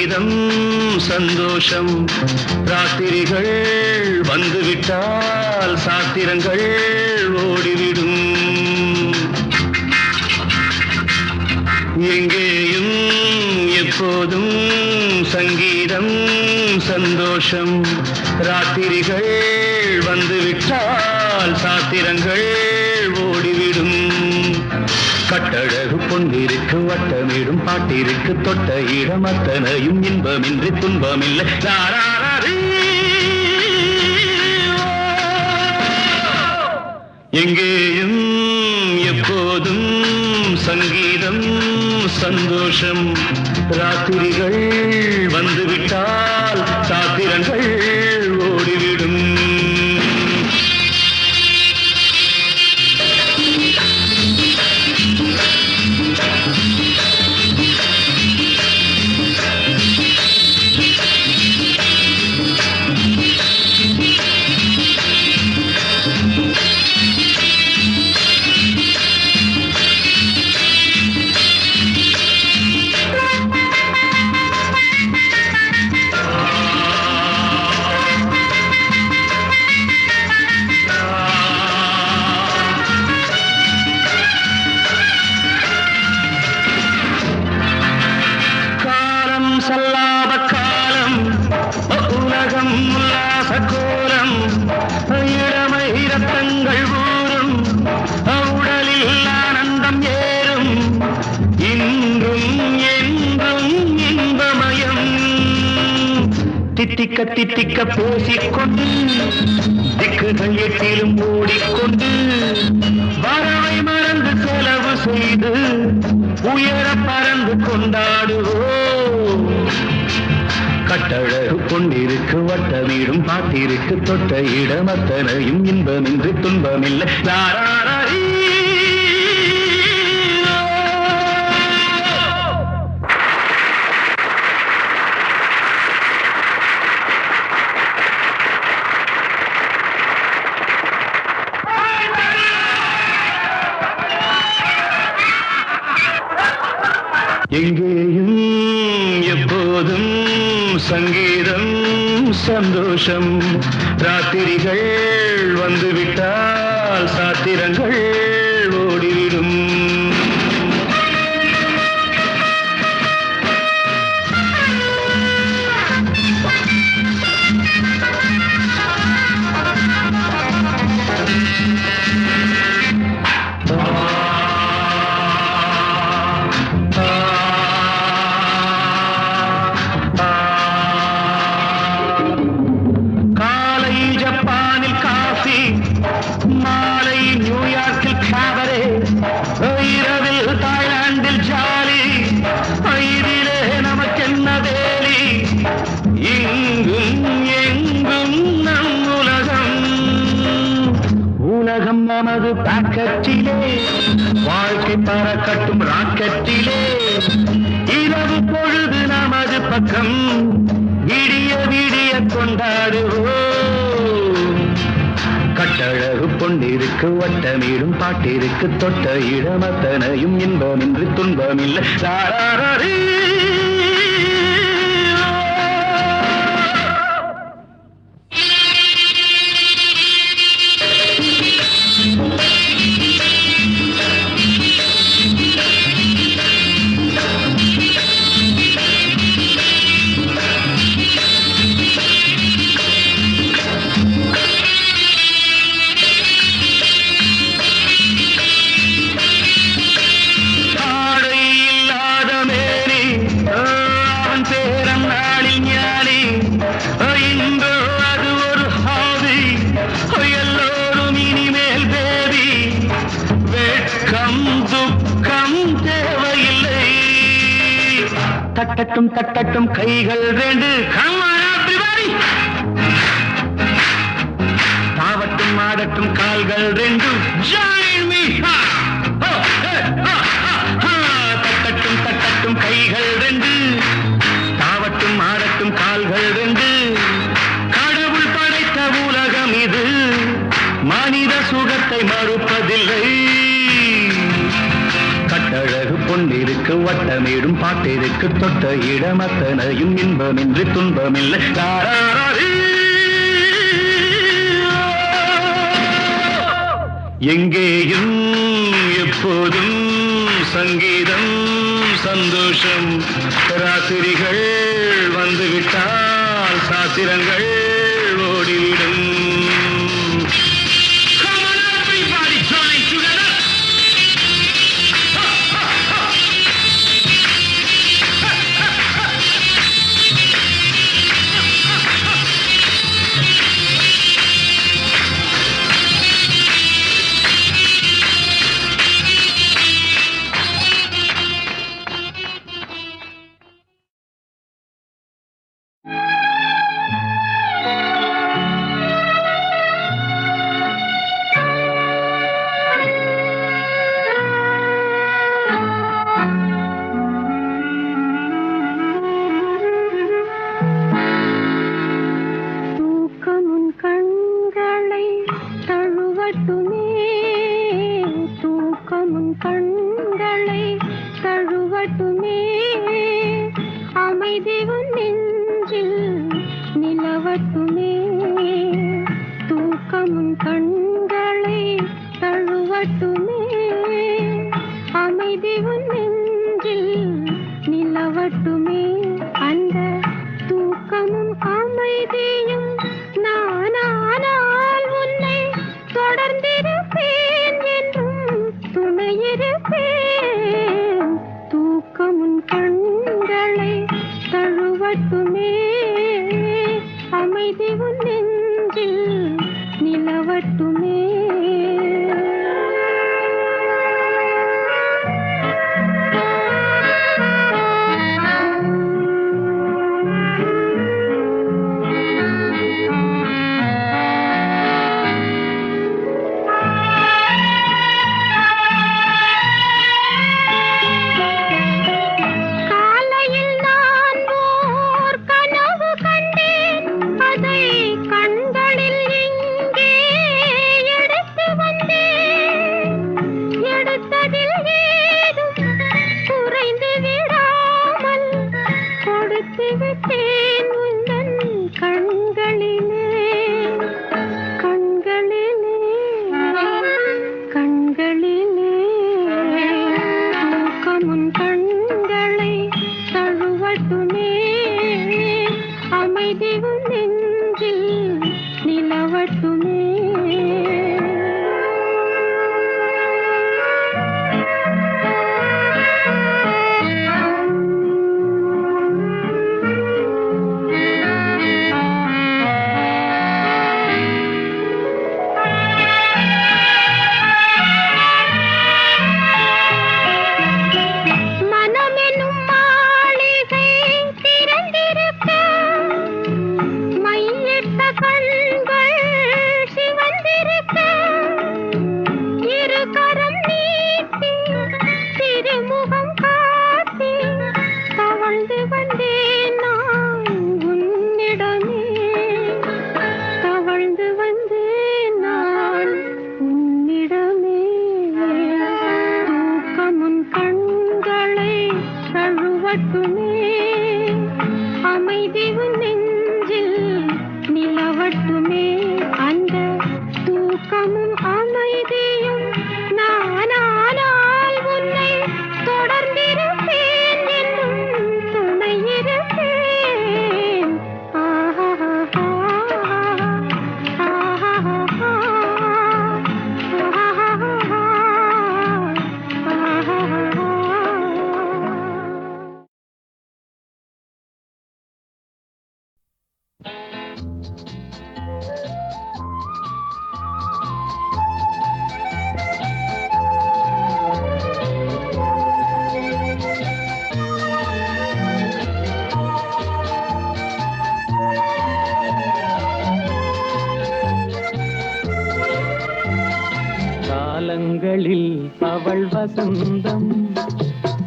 சங்கீதம் சந்தோஷம் ராத்திரிகள் வந்துவிட்டால் சாத்திரங்கள் ஓடிவிடும் எங்கேயும் எப்போதும் சங்கீதம் சந்தோஷம் ராத்திரிகள் வந்துவிட்டால் சாத்திரங்கள் ஓடிவிடும் கட்டழகு பொன்னிருக்கு வட்டமிடும் பாட்டிற்கு தொட்ட இடம் அத்தனையும் இன்பமின்றி துன்பமில்லை எங்கேயும் எப்போதும் சங்கீதம் சந்தோஷம் ராத்திரிகள் வந்துவிட்டால் சாத்திரங்கள் ஓடிவிடும் சல்லாப காலம் உலகம் உல்லாச கோலம் இளமை ரத்தங்கள் ஊறும் உடலில் ஆனந்தம் ஏறும் இன்றும் என்றும் இன்பமயம் தித்திக்க தித்திக்க பேசிக்கொண்டு திக்குகள் எட்டிலும் ஓடிக்கொண்டு வரவை மறந்து செலவு செய்து உயர பறந்து கொண்டாடுவோம் கட்டழகு பொன்னிருக்கு வட்டமீடும் பாட்டிற்கு தொட்ட இடம் அத்தனையும் இன்பமின்றி துன்பமில்லை எங்கேயும் எப்போதும் சங்கீதம் சந்தோஷம் ராத்திரிகள் வந்துவிட்டால் சாத்திரங்கள் ஓடிவிடும் மாலை நியூயார்க்கில் காபரே இரவில் தாய்லாந்தில் ஜாலி இதிலே நமக்கென்ன வேலி இங்கும் எங்கும் நம் உலகம் உலகம் நமது பாக்கெட்டிலே வாழ்க்கை பறக்கட்டும் ராக்கெட்டிலே இரவு பொழுது நமது பக்கம் விடிய விடிய கொண்டாடுவோம் கட்டழகு பொன்னிருக்கு வட்டமீடும் பாட்டிற்கு தொட்ட இடம் அத்தனையும் இன்பமின்றி துன்பமில்லை தட்டட்டும் தட்டட்டும் கைகள் ரெண்டு தாவட்டும் ஆடட்டும் கால்கள் ரெண்டு தட்டட்டும் தட்டட்டும் கைகள் ரெண்டு தாவட்டும் ஆடட்டும் கால்கள் ரெண்டு கடவுள் படைத்த உலகம் இது மனித சுகத்தை மறுப்பதில்லை கட்டழகு பொன்னிருக்கு இருக்கு வட்டமேடும் பாட்டிற்கு தொட்ட இடம் அத்தனையும் இன்பமின்றி துன்பமில்லை. எங்கேயும் எப்போதும் சங்கீதம் சந்தோஷம். ராத்திரிகள் வந்துவிட்டால் சாத்திரங்கள் ஓடிவிடும். காலங்களில் அவள் வசந்தம்,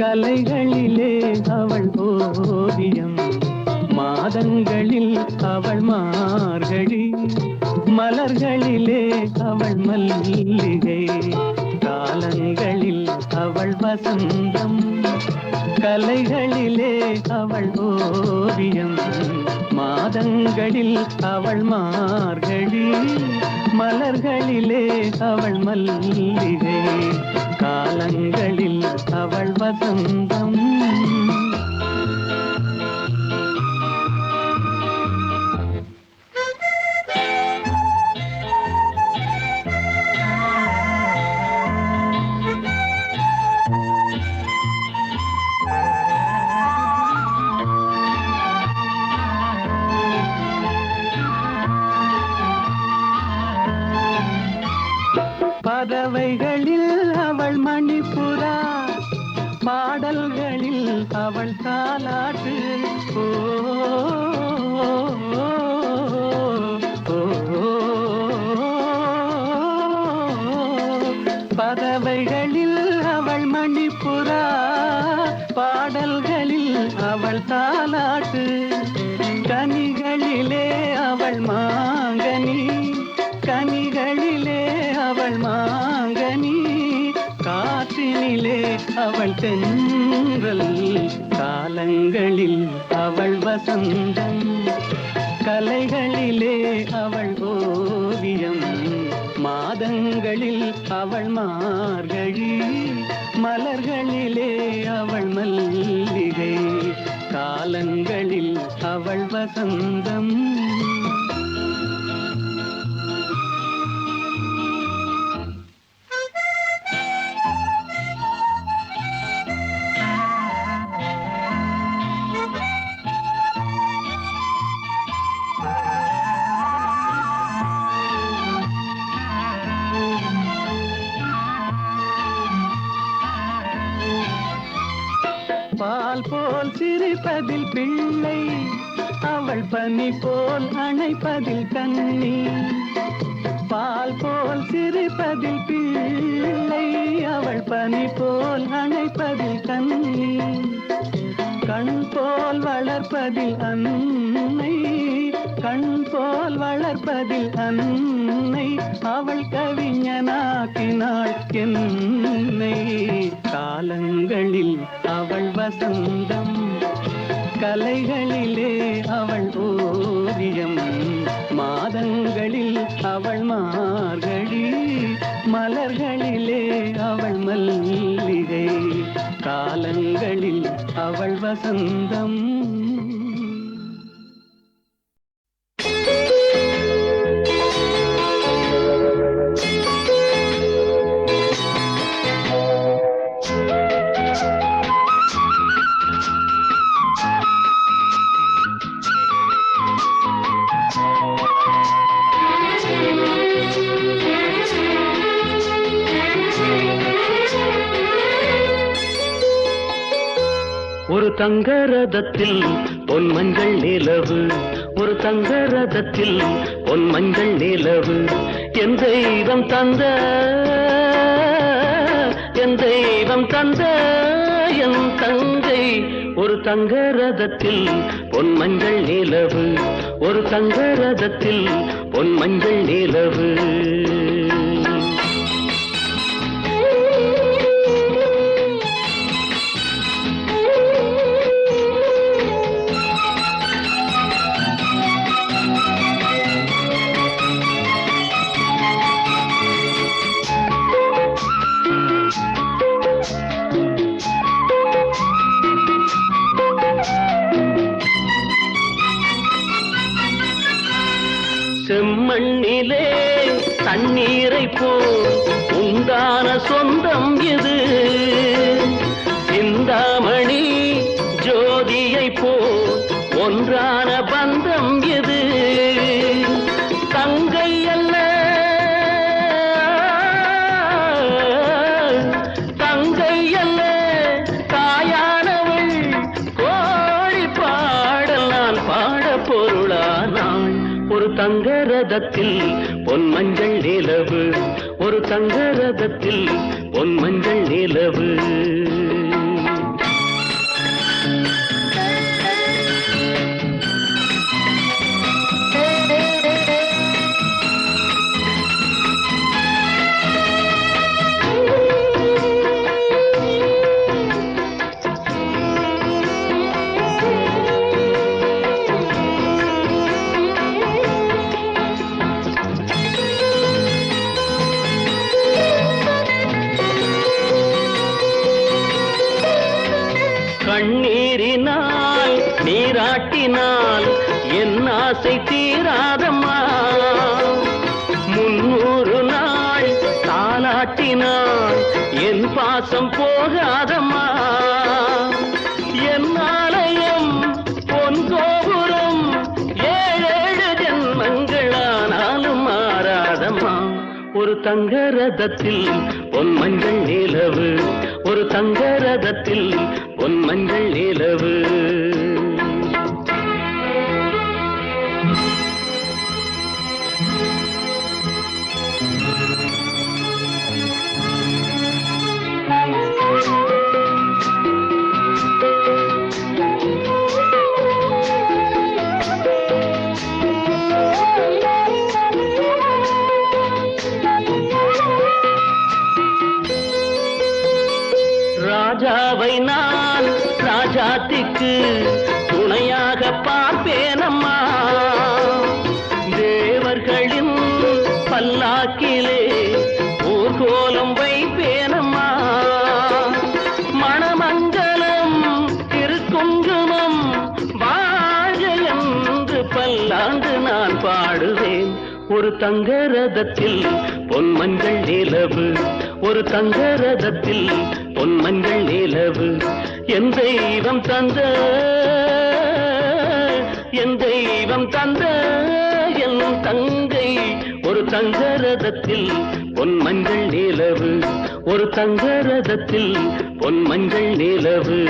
கலைகளிலே அவள் ஓவியம், மாதங்களில் அவள் மார்கழி, மலர்களிலே அவள் மல்லிகை. காலங்களில் அவள் வசந்தம், கலைகளிலே அவள் ஓவியம், மாதங்களில் அவள் மார்கழி, மலர்களிலே அவள் மல்லிகை, காலங்களில் அவள் வசந்தம். பறவைகளில் அவள் மணிப்புறா, பாடல்களில் அவள் தாலாட்டு. ஓ, பறவைகளில் அவள் மணிப்புறா, பாடல்களில் அவள் தாலாட்டு. கனிகளிலே அவள் மாங்கனி, கனிகளிலே அவள் மாங்கனி, காற்றினிலே அவள் தென்றல், காலங்களில் அவள் வசந்தம். கலைகளிலே அவள் ஓவியம், மாதங்களில் அவள் மார்கழி, மலர்களிலே அவள் மல்லிகை, காலங்களில் அவள் வசந்தம். பால் போல் சிரிப்பதில் பிள்ளை, அவள் பனி போல் அணைப்பதில் கண்ணி. பால் போல் சிரிப்பதில் பிள்ளை, அவள் பனி போல் அணைப்பதில் கண்ணி. கண் போல் வளர்ப்பதில் அன்னை, கண் போல் வளர்ப்பதில் அன்னை, அவள் கவிஞனாக்கினாள் என்னை. காலங்களில் அவள் வசந்தம், கலைகளிலே அவள் ஓவியம், மாதங்களில் அவள் மார்கழி, மலர்களிலே அவள் மல்லிகை, காலங்களில் அவள் வசந்தம். ஒரு தங்க ரதத்தில் பொன் மஞ்சள் நிலவு, ஒரு தங்க ரதத்தில் பொன் மஞ்சள் நிலவு, என் தெய்வம் தந்த, என் தெய்வம் தந்த என் தங்கை. ஒரு தங்க ரதத்தில் பொன் மஞ்சள் நிலவு, ஒரு தங்க ரதத்தில் பொன் மஞ்சள் நிலவு. செம்மண்ணிலே தண்ணீரை போல் உண்டான சொந்தம் இது, சிந்தாமணி ஜோதியை போல் ஒன்றான பந்தம் இது. தங்கை அல்ல, தங்கை அல்ல தாயானவள், கோடி பாடல் நான் பாட பொருளானாள். ஒரு தங்க ரதத்தில் பொன் மஞ்சள் நிலவு, ஒரு தங்க ரதத்தில் பொன் மஞ்சள் நிலவு. என் ஆசை தீராதம்மா 300 நாள் தாலாட்டினாள் என் பாசம் போகாதம்மா என் ஆலயம் பொன் கோபுரம் 7 ஜென்மங்களானாலும் மாறாதம்மா ஒரு தங்க ரதத்தில் பொன் மஞ்சள் நிலவு ஒரு தங்க ரதத்தில் பொன் மஞ்சள் நிலவு ராஜாவை நான் ராஜாத்திக்கு துணையாக பார்ப்பேனம்மா தேவர்களின் பல்லாக்கிலே ஊர்கோலம் வைப்பேனம்மா மணமங்கலம் திருக்குங்குமம் வாழ்க என்று பல்லாண்டு நான் பாடுவேன் ஒரு தங்க ரதத்தில் பொன் மஞ்சள் நிலவு ஒரு தங்க ரதத்தில் பொன் மஞ்சள் நிலவு என் தெய்வம் தந்த என் தங்கை ஒரு தங்க ரதத்தில் பொன் மஞ்சள் நிலவு ஒரு தங்க ரதத்தில் பொன் மஞ்சள் நிலவு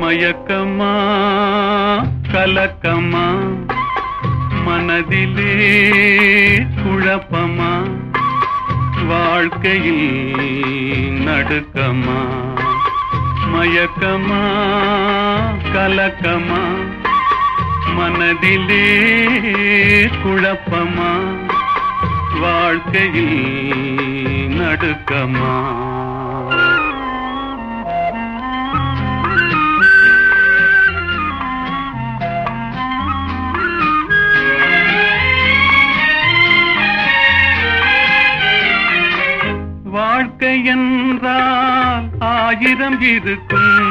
மயக்கமா கலக்கமா மனதிலே குழப்பமா வாழ்க்கையில் நடுக்கமா மயக்கமா கலக்கமா மனதிலே குழப்பமா வாழ்க்கையில் நடுக்கமா வாழ்க்கை என்றால் 1000 இருக்கும்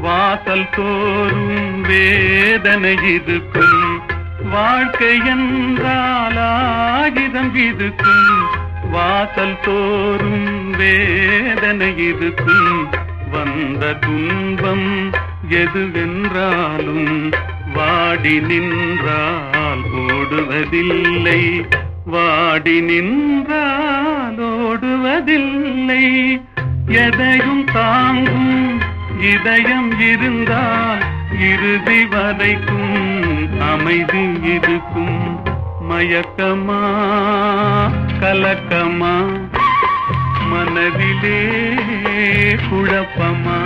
வாசல் தோறும் வேதனை இருக்கும் வாழ்க்கை என்றால் 1000 இருக்கும் வாசல் தோறும் வேதனை இருக்கும் வந்த துன்பம் எதுவென்றாலும் வாடி நின்றால் ஓடுவதில்லை வாடி நின்றால் ஓடுவதில்லை எதையும் தாங்கும் இதயம் இருந்தால் இறுதி வரைக்கும் அமைதி இருக்கும் மயக்கமா கலக்கமா மனதிலே குழப்பமா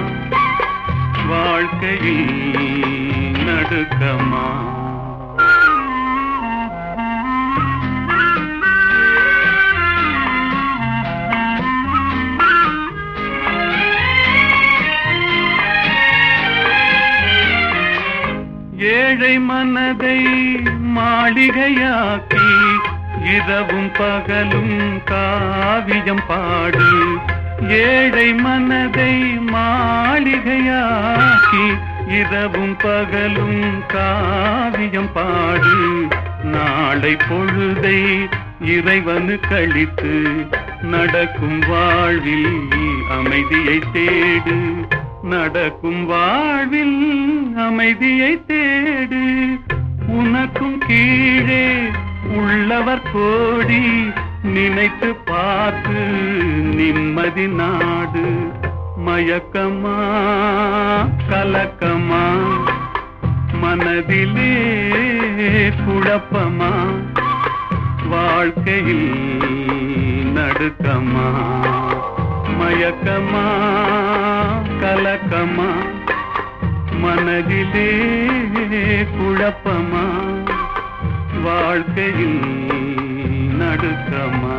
வாழ்க்கையில் நடுக்கமா ஏழை மனதை மாளிகையாக்கி இரவும் பகலும் காவியம் பாடு ஏழை மனதை மாளிகையாக்கி இரவும் பகலும் காவியம் பாடு நாளை பொழுதை இறைவனு கழித்து நடக்கும் வாழ்வில் அமைதியை தேடு நடக்கும் வாழ்வில் அமைதியை தேடு உனக்கும் கீழே உள்ளவர் கோடி நினைத்து பார்த்து நிம்மதி நாடு மயக்கமா கலக்கமா மனதிலே குழப்பமா வாழ்க்கையில் நடுக்கமா மயக்கமா கலக்கமா மனதிலே குழப்பமா வாழ்க்கையில் நடுக்கமா